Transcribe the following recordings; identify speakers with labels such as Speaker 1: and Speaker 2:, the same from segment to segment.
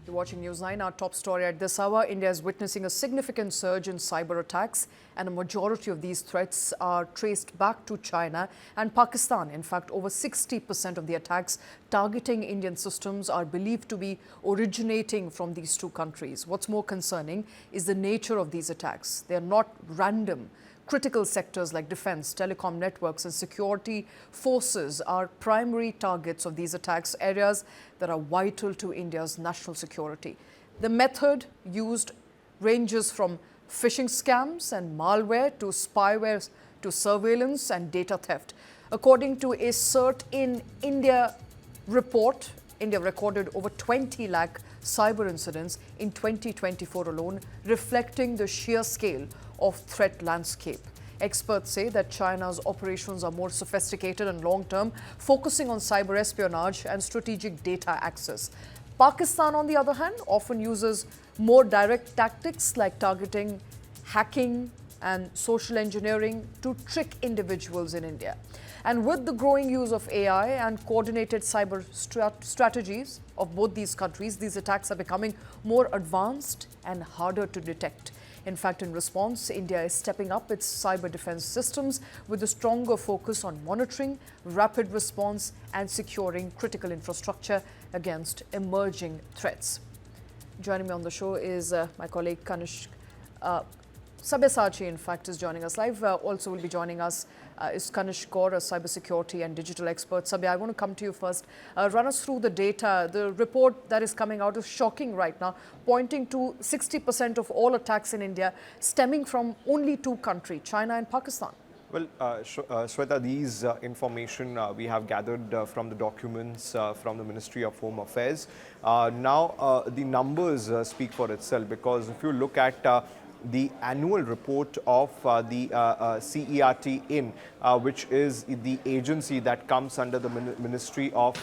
Speaker 1: You're watching News9. Our top story at this hour: India is witnessing a significant surge in cyber attacks, and a majority of these threats are traced back to China and Pakistan. In fact, over 60% of the attacks targeting Indian systems are believed to be originating from these two countries. What's more concerning is the nature of these attacks. They are not random. Critical sectors like defense, telecom networks and security forces are primary targets of these attacks, areas that are vital to India's national security. The method used ranges from phishing scams and malware to spyware to surveillance and data theft. According to a CERT-In India report, India recorded over 20 lakh cyber incidents in 2024 alone, reflecting the sheer scale of threat landscape. Experts say that China's operations are more sophisticated and long-term, focusing on cyber espionage and strategic data access. Pakistan, on the other hand, often uses more direct tactics like targeting, hacking and social engineering to trick individuals in India. And with the growing use of AI and coordinated cyber strategies of both these countries, these attacks are becoming more advanced and harder to detect. In fact, in response, India is stepping up its cyber defense systems with a stronger focus on monitoring, rapid response and securing critical infrastructure against emerging threats. Joining me on the show is my colleague Kanishk. Sabyasachi, in fact, is joining us live. Also will be joining us is Kanishk Kaur, a cybersecurity and digital expert. Sabya, I want to come to you first. Run us through the data. The report that is coming out is shocking right now, pointing to 60% of all attacks in India stemming from only two countries, China and Pakistan.
Speaker 2: Well, Shweta, these information we have gathered from the documents from the Ministry of Home Affairs. Now, the numbers speak for itself, because if you look at the annual report of the CERT-In, which is the agency that comes under the Ministry of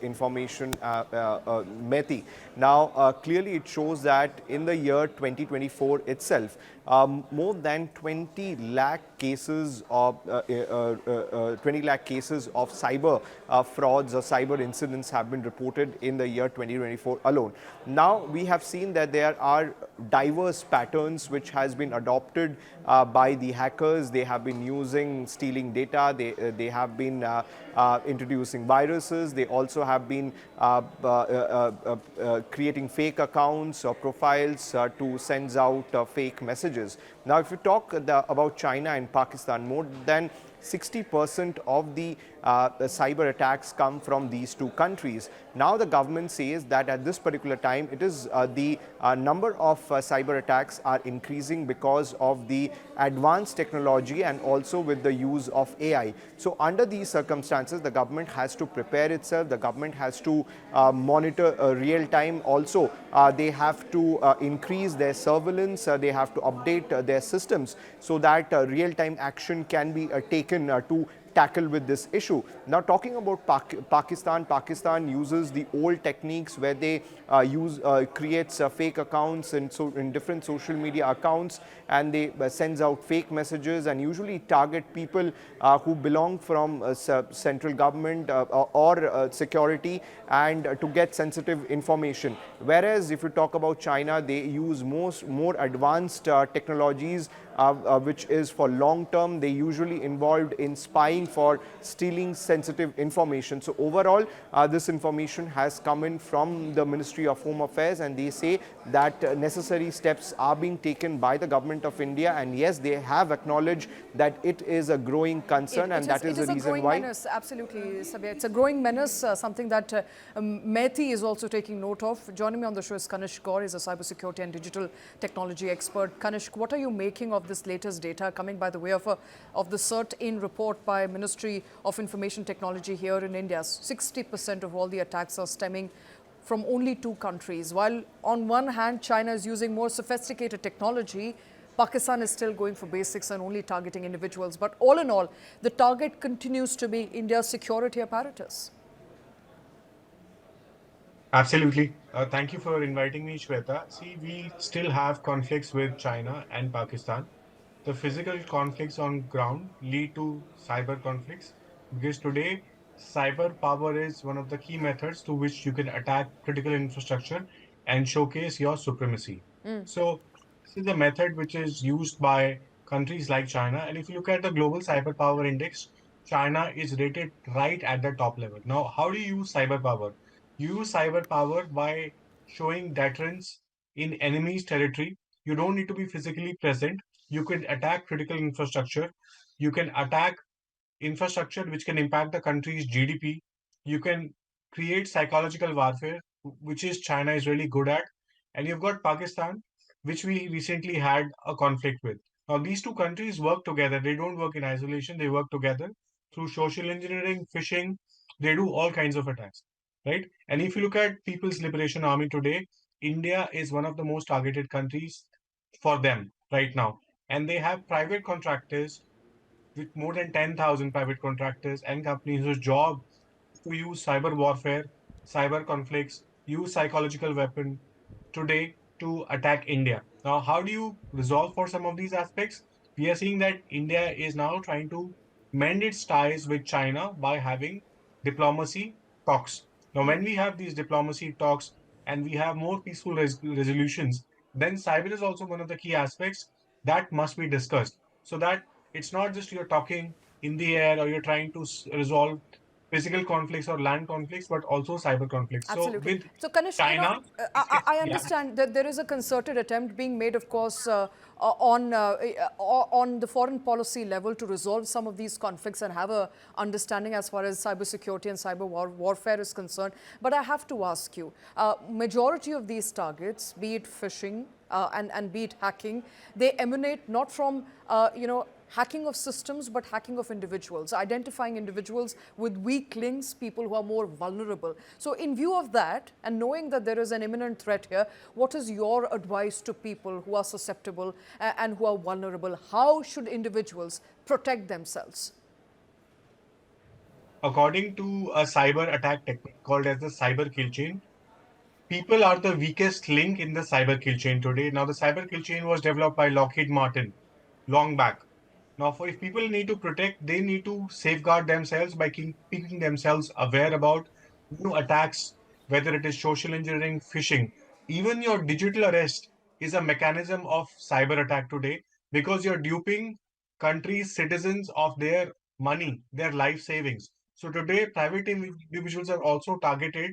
Speaker 2: Information, METI. Now, clearly it shows that in the year 2024 itself, more than 20 lakh cases of cyber frauds or cyber incidents have been reported in the year 2024 alone. Now, we have seen that there are diverse patterns which has been adopted by the hackers. They have been using stealing data. They have been introducing viruses. They also have been creating fake accounts or profiles to send out fake messages. Now, if you talk about China and Pakistan, more than 60% of the cyber attacks come from these two countries. Now the government says that at this particular time, it is the number of cyber attacks are increasing because of the advanced technology and also with the use of AI. So under these circumstances, the government has to prepare itself. The government has to monitor real time. Also, they have to increase their surveillance. They have to update their systems so that real time action can be taken to tackle with this issue. Now, talking about Pakistan uses the old techniques where they creates fake accounts and so in different social media accounts, and they sends out fake messages and usually target people who belong from central government or security, and to get sensitive information. Whereas if you talk about China, they use more advanced technologies which is for long term. They usually involved in spying for stealing sensitive information. So overall, this information has come in from the Ministry of Home Affairs, and they say that necessary steps are being taken by the government of India. And yes, they have acknowledged that it is a growing concern, and that is the reason why.
Speaker 1: Menace, absolutely, Sabya. It's a growing menace, something that METI is also taking note of. Joining me on the show is Kanishk Kaur, is a cybersecurity and digital technology expert. Kanishk, what are you making of this latest data coming by the way of the CERT-In report by Ministry of Information Technology here in India? 60% of all the attacks are stemming from only two countries. While on one hand, China is using more sophisticated technology, Pakistan is still going for basics and only targeting individuals. But all in all, the target continues to be India's security apparatus.
Speaker 3: Absolutely. Thank you for inviting me, Shweta. See, we still have conflicts with China and Pakistan. The physical conflicts on ground lead to cyber conflicts, because today cyber power is one of the key methods to which you can attack critical infrastructure and showcase your supremacy. So this is a method which is used by countries like China. And if you look at the global cyber power index, China is rated right at the top level. Now, how do you use cyber power? You use cyber power by showing deterrence in enemy's territory. You don't need to be physically present. You can attack critical infrastructure. You can attack infrastructure which can impact the country's GDP. You can create psychological warfare, which is China is really good at. And you've got Pakistan, which we recently had a conflict with. Now, these two countries work together. They don't work in isolation. They work together through social engineering, phishing. They do all kinds of attacks, right? And if you look at People's Liberation Army today, India is one of the most targeted countries for them right now. And they have private contractors with more than 10,000 private contractors and companies whose job is to use cyber warfare, cyber conflicts, use psychological weapon today to attack India. Now, how do you resolve for some of these aspects? We are seeing that India is now trying to mend its ties with China by having diplomacy talks. Now, when we have these diplomacy talks and we have more peaceful resolutions, then cyber is also one of the key aspects that must be discussed so that it's not just you're talking in the air or you're trying to resolve physical conflicts or land conflicts, but also cyber conflicts. So
Speaker 1: Absolutely.
Speaker 3: with
Speaker 1: So, Kanish,
Speaker 3: China,
Speaker 1: I
Speaker 3: yeah,
Speaker 1: understand that there is a concerted attempt being made, of course, on the foreign policy level to resolve some of these conflicts and have a understanding as far as cybersecurity and cyber warfare is concerned. But I have to ask you, majority of these targets, be it phishing and be it hacking, they emanate not from, hacking of systems, but hacking of individuals, identifying individuals with weak links, people who are more vulnerable. So in view of that, and knowing that there is an imminent threat here, what is your advice to people who are susceptible and who are vulnerable? How should individuals protect themselves?
Speaker 3: according to a cyber attack technique called as the cyber kill chain, people are the weakest link in the cyber kill chain today. Now, the cyber kill chain was developed by Lockheed Martin long back. Now, for if people need to protect, they need to safeguard themselves by keeping themselves aware about new attacks, whether it is social engineering, phishing. Even your digital arrest is a mechanism of cyber attack today because you're duping countries, citizens of their money, their life savings. So today, private individuals are also targeted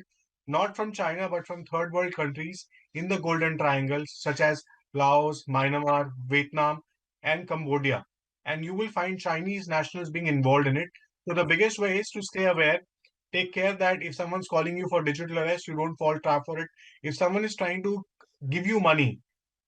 Speaker 3: not from China but from third world countries in the Golden Triangle, such as Laos, Myanmar, Vietnam, and Cambodia. And you will find Chinese nationals being involved in it. So the biggest way is to stay aware. Take care that if someone's calling you for digital arrest, you don't fall trap for it. If someone is trying to give you money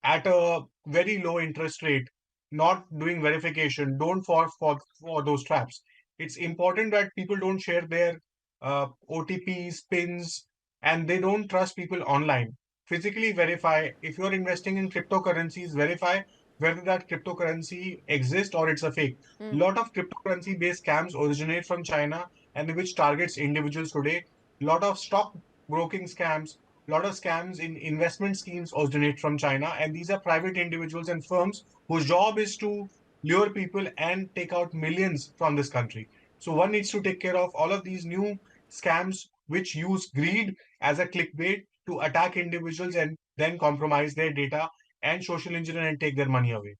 Speaker 3: at a very low interest rate, not doing verification, don't fall for those traps. It's important that people don't share their OTPs, pins, and they don't trust people online. Physically verify. If you're investing in cryptocurrencies, verify whether that cryptocurrency exists or it's a fake. A lot of cryptocurrency based scams originate from China and which targets individuals today. A lot of stock broking scams, a lot of scams in investment schemes originate from China, and these are private individuals and firms whose job is to lure people and take out millions from this country. So one needs to take care of all of these new scams which use greed as a clickbait to attack individuals and then compromise their data and social engineer and take their money away.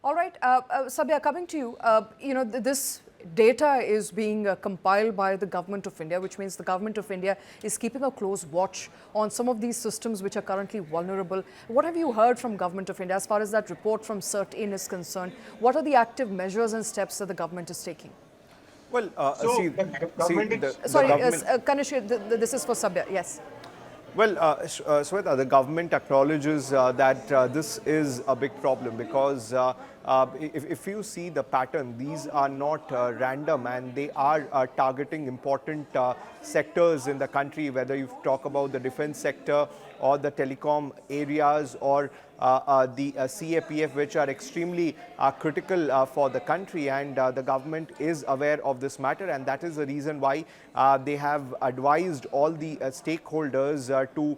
Speaker 1: All right, Sabya, coming to you, this data is being compiled by the government of India, which means the government of India is keeping a close watch on some of these systems which are currently vulnerable. What have you heard from government of India as far as that report from CERT-In is concerned? What are the active measures and steps that the government is taking?
Speaker 2: Well,
Speaker 3: So the government is
Speaker 2: the
Speaker 1: Sorry,
Speaker 2: government.
Speaker 1: Kanish, this is for Sabya, yes.
Speaker 2: Well, Sweta, the government acknowledges that this is a big problem because if you see the pattern, these are not random and they are targeting important sectors in the country, whether you talk about the defense sector or the telecom areas or the CAPF, which are extremely critical for the country, and the government is aware of this matter, and that is the reason why they have advised all the stakeholders to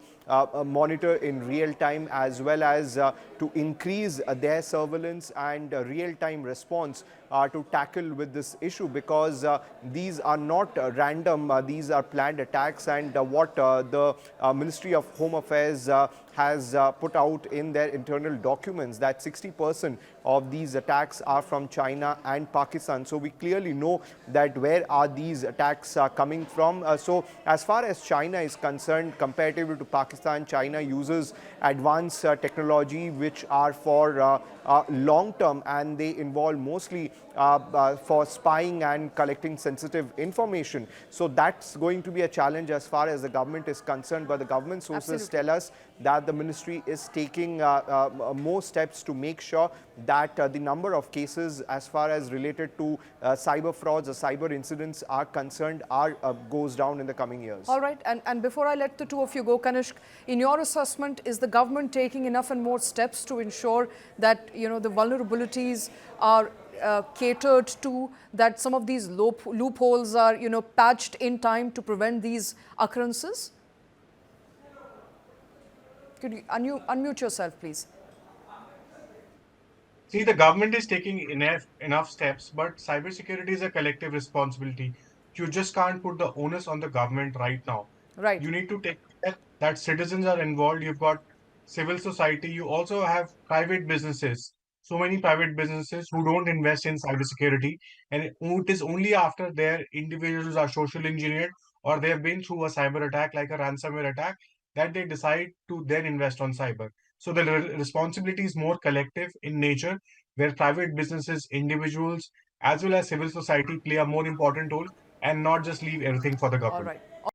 Speaker 2: monitor in real time, as well as to increase their surveillance and real-time response to tackle with this issue, because these are not random, these are planned attacks. And what the Ministry of Home Affairs has put out in their internal documents, that 60% of these attacks are from China and Pakistan. So we clearly know that where are these attacks coming from. So as far as China is concerned, comparatively to Pakistan, China uses advanced technology which are for long term, and they involve mostly for spying and collecting sensitive information. So that's going to be a challenge as far as the government is concerned. But the government sources tell us that the ministry is taking more steps to make sure that the number of cases as far as related to cyber frauds or cyber incidents are concerned goes down in the coming years.
Speaker 1: All right. And before I let the two of you go, Kanishk, in your assessment, is the government taking enough and more steps to ensure that, the vulnerabilities are catered to, that some of these loopholes are, patched in time to prevent these occurrences? Could you unmute yourself, please?
Speaker 3: See, the government is taking enough steps, but cybersecurity is a collective responsibility. You just can't put the onus on the government right now.
Speaker 1: Right.
Speaker 3: You need to take care that citizens are involved. You've got civil society. You also have private businesses. So many private businesses who don't invest in cybersecurity, and it is only after their individuals are social engineered or they have been through a cyber attack like a ransomware attack that they decide to then invest on cyber. So the responsibility is more collective in nature, where private businesses, individuals, as well as civil society play a more important role and not just leave everything for the
Speaker 1: All
Speaker 3: government.
Speaker 1: right.